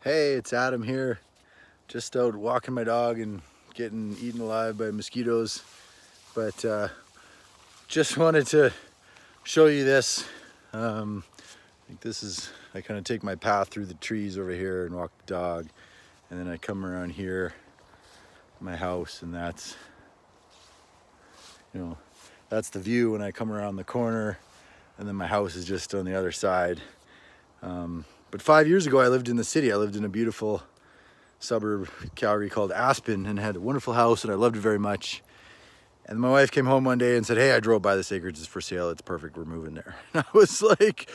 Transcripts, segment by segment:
Hey, it's Adam here. Just out walking my dog and getting eaten alive by mosquitoes. But just wanted to show you this. I think this is, I kind of take my path through the trees over here and walk the dog. And then I come around here, my house, and that's, that's the view when I come around the corner. And then my house is just on the other side. But 5 years ago, I lived in the city. I lived in a beautiful suburb, Calgary, called Aspen, and had a wonderful house, and I loved it very much. And my wife came home one day and said, "Hey, I drove by this acreage. It's for sale. It's perfect. We're moving there." And I was like,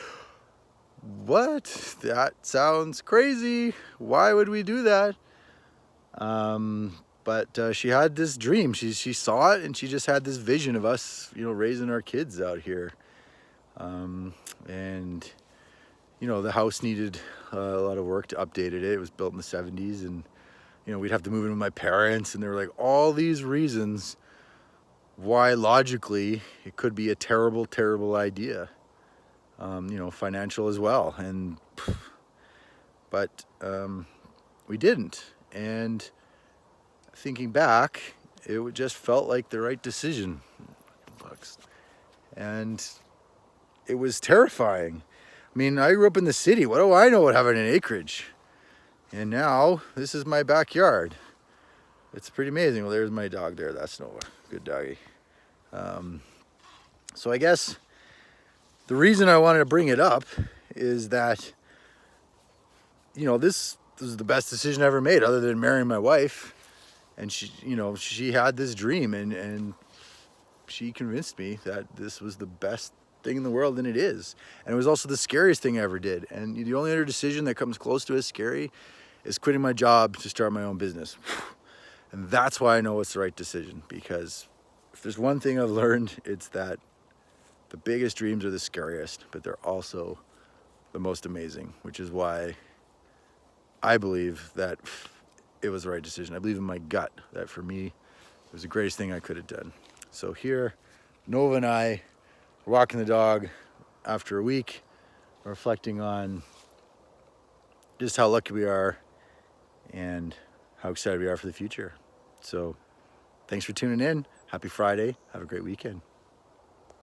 "What? That sounds crazy. Why would we do that?" But she had this dream. She saw it, and she just had this vision of us, raising our kids out here. And the house needed a lot of work to update it. It was built in the 70s, and we'd have to move in with my parents, and there were like all these reasons why logically it could be a terrible, terrible idea. Financial as well. But we didn't. And thinking back, it just felt like the right decision. And it was terrifying. I mean, I grew up in the city. What do I know about having an acreage? And now this is my backyard. It's pretty amazing. Well, there's my dog there. That's Noah. Good doggy. So I guess the reason I wanted to bring it up is that, this was the best decision I ever made other than marrying my wife. And she had this dream, and she convinced me that this was the best thing in the world, and it is. And it was also the scariest thing I ever did. And the only other decision that comes close to as scary is quitting my job to start my own business. And that's why I know it's the right decision, because if there's one thing I've learned, it's that the biggest dreams are the scariest, but they're also the most amazing, which is why I believe that it was the right decision. I believe in my gut that for me, it was the greatest thing I could have done. So here, Nova and I are walking the dog after a week, reflecting on just how lucky we are and how excited we are for the future. So thanks for tuning in. Happy Friday. Have a great weekend.